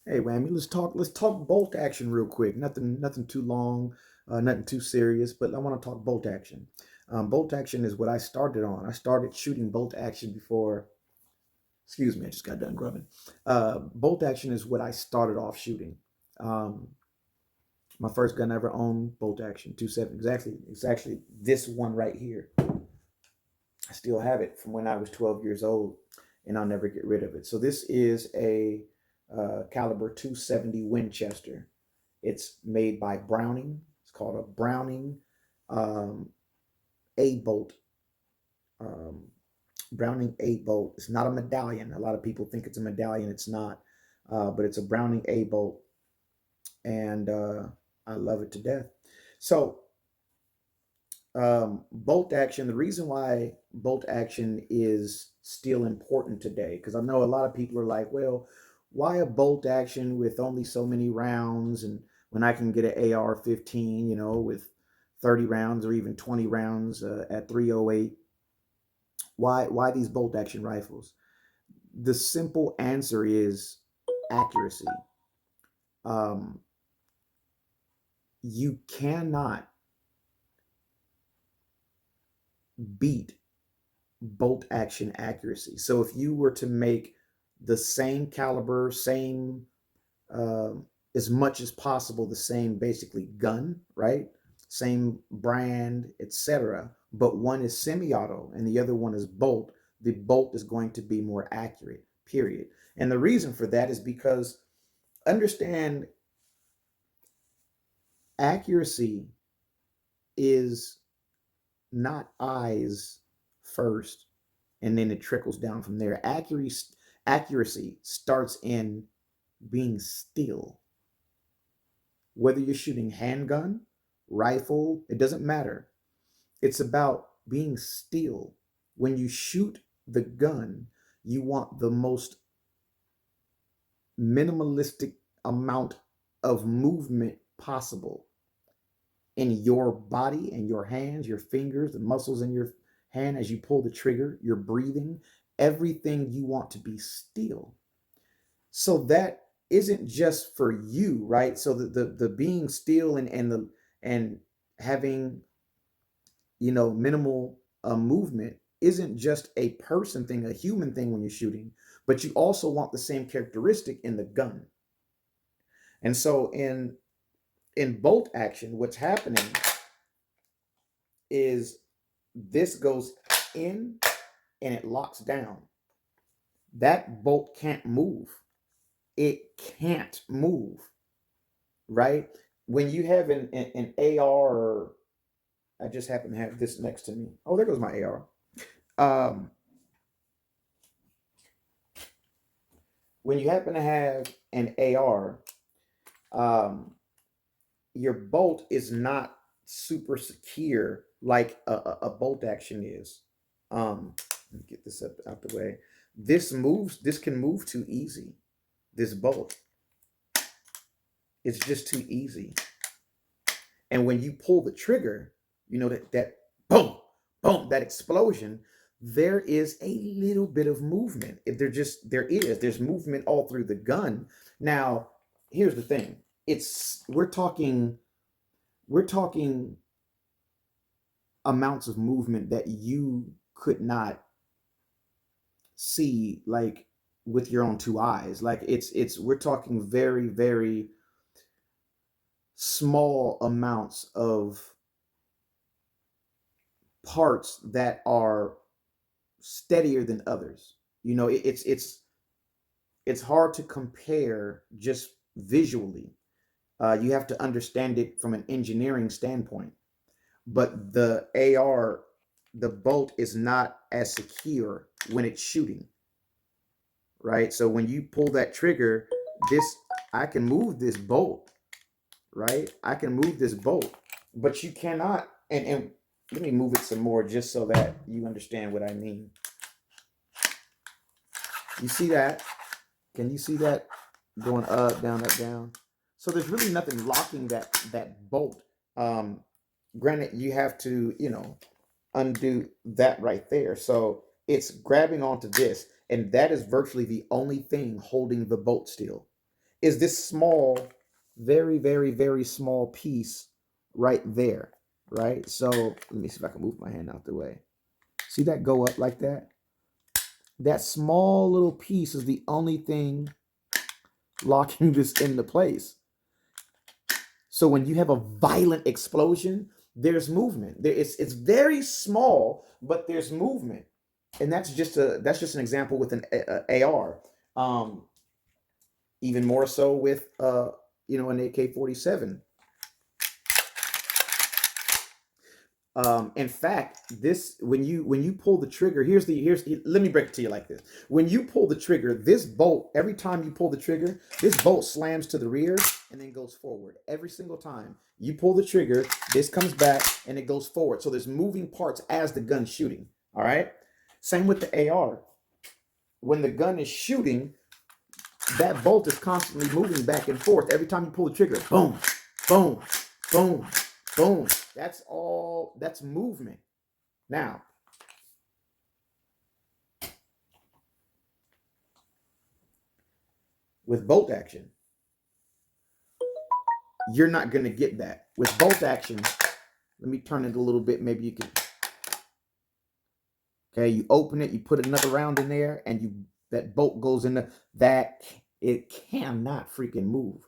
Hey, Whammy, let's talk bolt action real quick. Nothing too long, nothing too serious, but I want to talk bolt action. Bolt action is what I started on. I started shooting bolt action before. Excuse me, I just got done grubbing. Bolt action is what I started off shooting. Um, my first gun I ever owned, bolt action, 270. Exactly, it's actually this one right here. I still have it from when I was 12 years old, and I'll never get rid of it. So this is a caliber 270 Winchester. It's made by Browning. It's called a Browning um, A bolt. Um, Browning A bolt. It's not a medallion. A lot of people think it's a medallion. It's not, but it's a Browning A bolt, and I love it to death. So bolt action. The reason why bolt action is still important today, because I know a lot of people are like, well, why a bolt action with only so many rounds, and when I can get an AR-15, with 30 rounds or even 20 rounds at 308? Why these bolt action rifles? The simple answer is accuracy. Um, you cannot beat bolt action accuracy. So if you were to make the same caliber, same uh, as much as possible, the same basically gun, right? Same brand, etc. But one is semi-auto and the other one is bolt. The bolt is going to be more accurate. Period. And the reason for that is because understand accuracy is not eyes first and then it trickles down from there. Accuracy starts in being still. Whether you're shooting handgun, rifle, it doesn't matter. It's about being still. When you shoot the gun, you want the most minimalistic amount of movement possible in your body and your hands, your fingers, the muscles in your hand as you pull the trigger, your breathing, everything you want to be still. So that isn't just for you, right? So the being still and having minimal movement isn't just a person thing, a human thing when you're shooting, but you also want the same characteristic in the gun. And so in bolt action, what's happening is this goes in and it locks down. That bolt can't move. It can't move, right? When you have an AR, or I just happen to have this next to me. Oh, there goes my AR. Um, when you happen to have an AR, um, your bolt is not super secure like a bolt action is. Let me get this up out the way. This can move too easy. This bolt, it's just too easy. And when you pull the trigger, that boom, boom, that explosion, there is a little bit of movement. There's movement all through the gun. Now, here's the thing. It's we're talking amounts of movement that you could not see like with your own two eyes. Like it's we're talking very, very small amounts of parts that are steadier than others. It's hard to compare just visually. You have to understand it from an engineering standpoint. But the AR, the bolt is not as secure when it's shooting, right? So when you pull that trigger, this I can move this bolt, right? I can move this bolt, but you cannot. And let me move it some more just so that you understand what I mean. You see that? Can you see that going up, down, up, down? So there's really nothing locking that bolt. Um, Granted, you have to undo that right there. So it's grabbing onto this, and that is virtually the only thing holding the bolt still. is this small, very, very, very small piece right there, right? So let me see if I can move my hand out the way. See that go up like that? That small little piece is the only thing locking this into place. So when you have a violent explosion, there's movement. It's very small, but there's movement, and that's just an example with an AR. Um, Even more so with an AK-47. In fact, this when you pull the trigger, here's let me break it to you like this. When you pull the trigger, this bolt, every time you pull the trigger, this bolt slams to the rear and then goes forward. Every single time you pull the trigger, this comes back and it goes forward. So there's moving parts as the gun's shooting. All right. Same with the AR. When the gun is shooting, that bolt is constantly moving back and forth. Every time you pull the trigger, boom, boom, boom, boom. That's movement. Now, with bolt action, you're not going to get that. With bolt action, let me turn it a little bit. Maybe you can. Okay, you open it, you put another round in there, and that bolt goes in that. It cannot freaking move.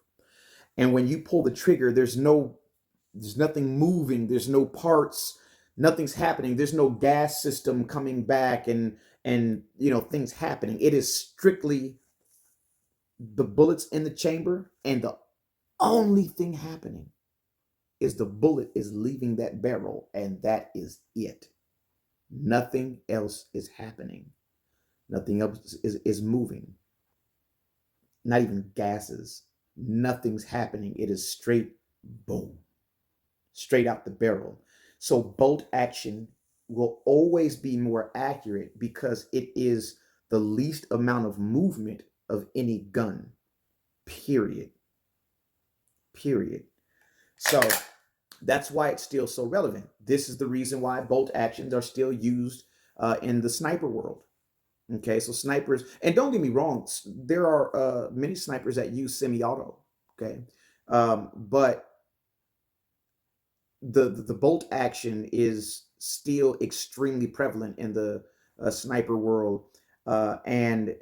And when you pull the trigger, there's nothing moving. There's no parts. Nothing's happening. There's no gas system coming back and things happening. It is strictly the bullets in the chamber, and the only thing happening is the bullet is leaving that barrel, and that is it. Nothing else is happening. Nothing else is moving. Not even gases. Nothing's happening. It is straight boom, straight out the barrel. So bolt action will always be more accurate because it is the least amount of movement of any gun. Period. Period. So that's why it's still so relevant. This is the reason why bolt actions are still used in the sniper world. Okay, so snipers, and don't get me wrong, there are many snipers that use semi-auto. Okay, but the bolt action is still extremely prevalent in the sniper world, and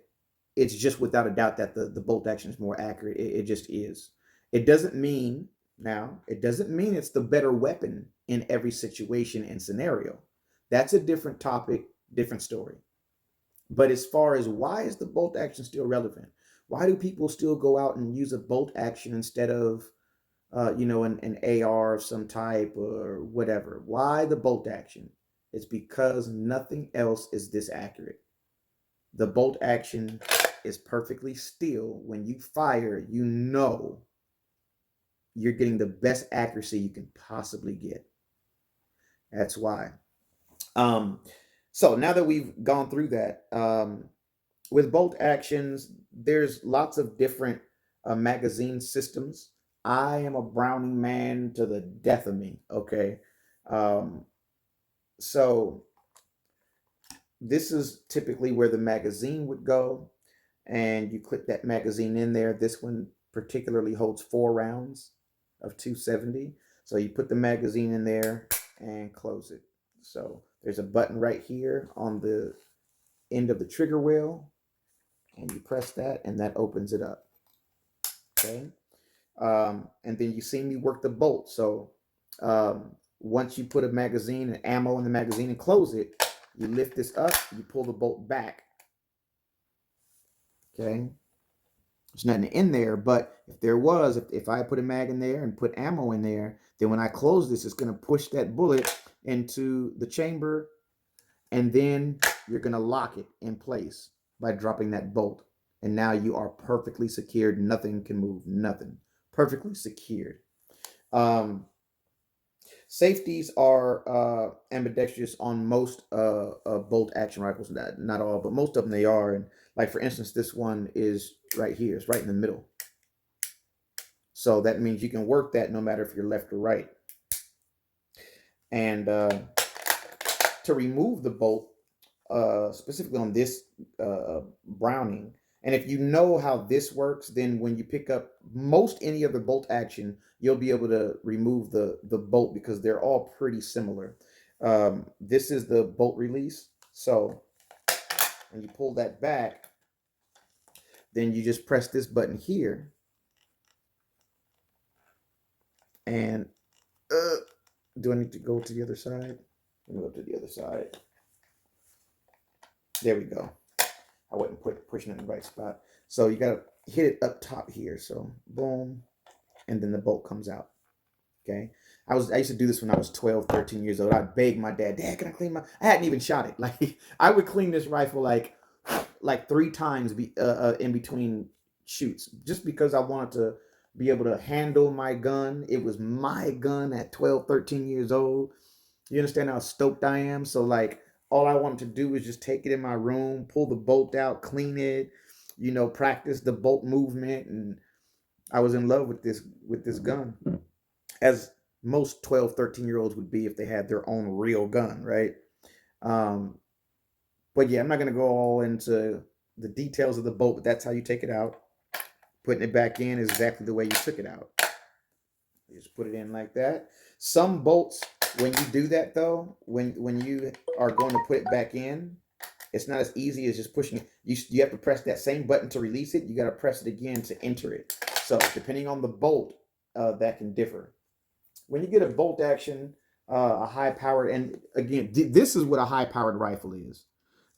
it's just without a doubt that the bolt action is more accurate. It just is. It doesn't mean it doesn't mean it's the better weapon in every situation and scenario. That's a different topic, different story. But as far as why is the bolt action still relevant? Why do people still go out and use a bolt action instead of an AR of some type or whatever? Why the bolt action? It's because nothing else is this accurate. The bolt action is perfectly still. When you fire, you're getting the best accuracy you can possibly get. That's why. So now that we've gone through that, with bolt actions, there's lots of different magazine systems. I am a Browning man to the death of me. Okay. Um, so this is typically where the magazine would go, and you click that magazine in there. This one particularly holds 4 rounds of 270. So you put the magazine in there and close it. So there's a button right here on the end of the trigger wheel, and you press that, and that opens it up. Okay. And then you see me work the bolt. So once you put a magazine and ammo in the magazine and close it, you lift this up, you pull the bolt back. Okay. There's nothing in there, but if there was, if I put a mag in there and put ammo in there, then when I close this, it's going to push that bullet into the chamber, and then you're going to lock it in place by dropping that bolt. And now you are perfectly secured. Nothing can move. Nothing. Perfectly secured. Safeties are ambidextrous on most bolt action rifles. Not all, but most of them they are. And like for instance, this one is right here. It's right in the middle. So that means you can work that no matter if you're left or right. And to remove the bolt, specifically on this Browning, And if you know how this works, then when you pick up most any other bolt action, you'll be able to remove the bolt because they're all pretty similar. This is the bolt release. So when you pull that back, then you just press this button here, and uh, do I need to go to the other side? Let me go to the other side. There we go. I wasn't pushing it in the right spot. So you got to hit it up top here. So boom, and then the bolt comes out. Okay. I used to do this when I was 12, 13 years old. I'd beg my dad, Dad, can I clean my, I hadn't even shot it. Like I would clean this rifle like 3 times in between shoots, just because I wanted to be able to handle my gun. It was my gun at 12, 13 years old. You understand how stoked I am? So like all I wanted to do was just take it in my room, pull the bolt out, clean it, practice the bolt movement, and I was in love with this gun. As most 12, 13-year-olds would be if they had their own real gun, right? Um, but yeah, I'm not going to go all into the details of the bolt, but that's how you take it out. Putting it back in is exactly the way you took it out. You just put it in like that. Some bolts, when you do that though, when you are going to put it back in, it's not as easy as just pushing it. You have to press that same button to release it. You got to press it again to enter it. So depending on the bolt, that can differ. When you get a bolt action, a high powered, and again, this is what a high powered rifle is.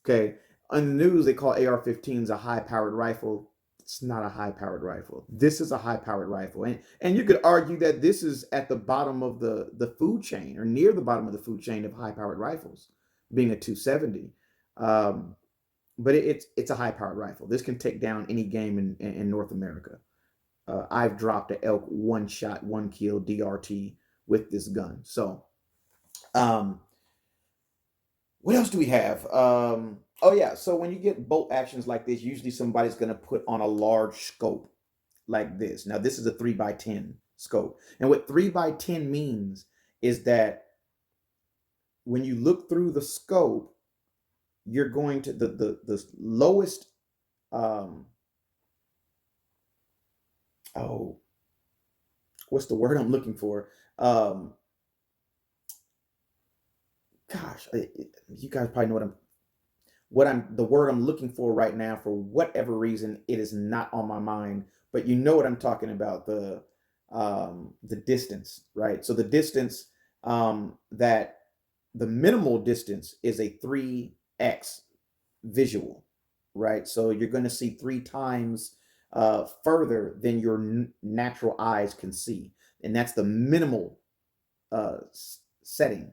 Okay. On the news, they call AR-15s a high powered rifle. It's not a high powered rifle. This is a high powered rifle. And you could argue that this is at the bottom of the food chain, or near the bottom of the food chain of high powered rifles, being a 270. But it's a high powered rifle. This can take down any game in North America. I've dropped an elk one shot, one kill DRT with this gun. So, um, what else do we have? Oh yeah. So when you get bolt actions like this, usually somebody's going to put on a large scope like this. Now this is a 3x10 scope, and what 3x10 means is that when you look through the scope, you're going to the lowest. Um, oh, what's the word I'm looking for? Um, gosh, you guys probably know what I'm the word I'm looking for right now. For whatever reason, it is not on my mind, but you know what I'm talking about, the distance, right? So the distance, that the minimal distance is a 3x visual, right? So you're going to see 3 times further than your natural eyes can see, and that's the minimal setting.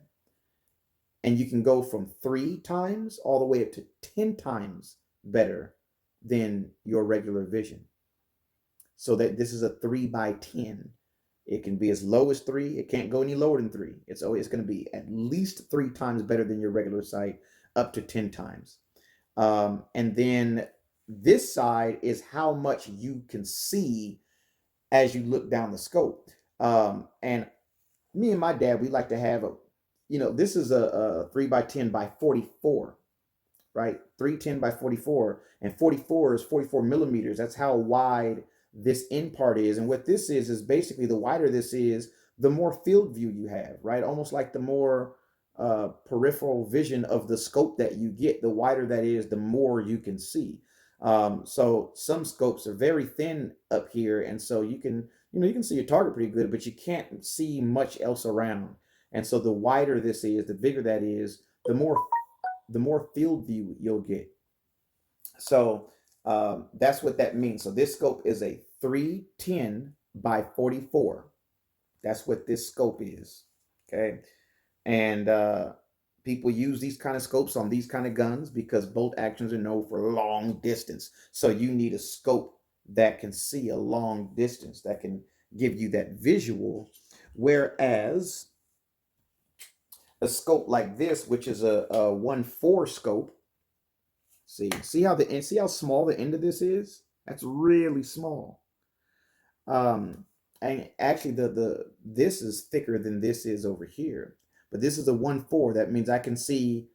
And you can go from 3 times all the way up to 10 times better than your regular vision. So that this is a 3x10. It can be as low as 3. It can't go any lower than 3. It's always going to be at least 3 times better than your regular sight, up to 10 times. And then this side is how much you can see as you look down the scope. And me and my dad, we like to have this is a 3x10 by 44, right? 310 by 44, and 44 is 44 millimeters. That's how wide this end part is. And what this is basically, the wider this is, the more field view you have, right? Almost like the more peripheral vision of the scope that you get, the wider that is, the more you can see. So some scopes are very thin up here, and so you can see your target pretty good, but you can't see much else around. And so the wider this is, the bigger that is, the more field view you'll get. So that's what that means. So this scope is a 310 by 44. That's what this scope is. Okay. And people use these kind of scopes on these kind of guns because bolt actions are known for long distance. So you need a scope that can see a long distance, that can give you that visual. Whereas a scope like this, which is a 1.4 scope, see how small the end of this is? That's really small. Um, and actually, the this is thicker than this is over here, but this is a 1.4. That means I can see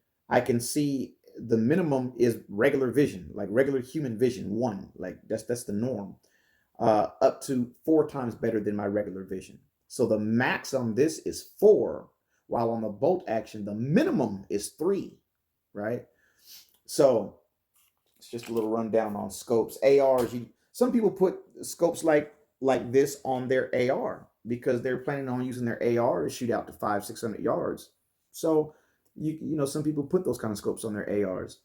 the minimum is regular vision, like regular human vision, one. Like that's the norm. Up to 4 times better than my regular vision. So the max on this is 4, while on the bolt action, the minimum is 3, right? So it's just a little rundown on scopes. ARs, some people put scopes like this on their AR because they're planning on using their AR to shoot out to 500-600 yards. So some people put those kind of scopes on their ARs.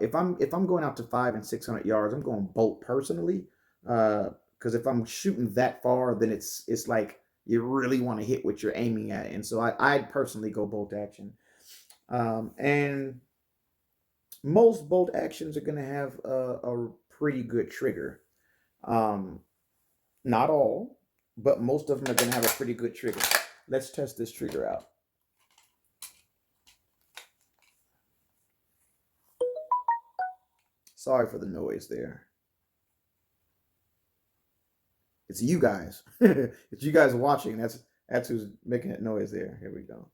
If I'm going out to 500 and 600 yards, I'm going bolt personally. Because if I'm shooting that far, then it's like you really want to hit what you're aiming at, and so I'd personally go bolt action. And most bolt actions are going to have a pretty good trigger. Um, Not all, but most of them are going to have a pretty good trigger. Let's test this trigger out. Sorry for the noise there. It's you guys. It's you guys watching. That's who's making that noise there. Here we go.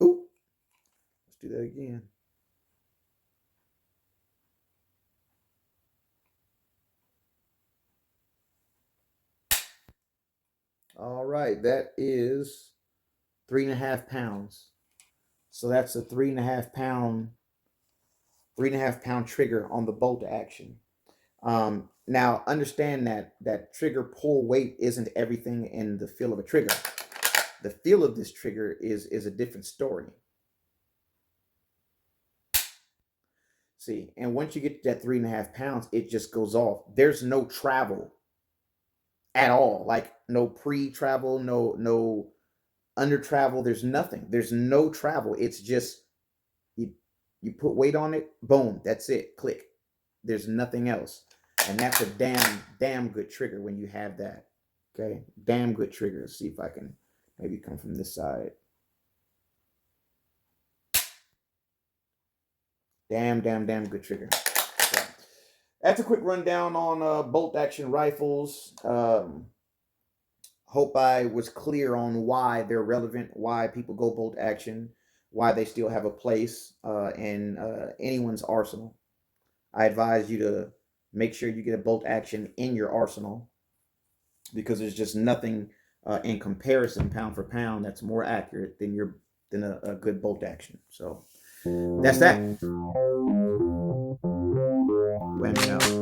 Ooh, let's do that again. All right, that is 3.5 pounds. So that's a 3.5 pound trigger on the bolt action. Now understand that trigger pull weight isn't everything in the feel of a trigger. The feel of this trigger is a different story. See, and once you get to that 3.5 pounds, it just goes off. There's no travel at all, like no pre-travel, no under travel. There's nothing. There's no travel. It's just you you put weight on it, boom, that's it. Click. There's nothing else. And that's a damn good trigger when you have that. Okay? Damn good trigger. Let's see if I can maybe come from this side. Damn good trigger. So, that's a quick rundown on bolt action rifles. Hope I was clear on why they're relevant, why people go bolt action, why they still have a place in anyone's arsenal. I advise you to make sure you get a bolt action in your arsenal because there's just nothing in comparison, pound for pound, that's more accurate than a good bolt action. So that's that. Whammy out.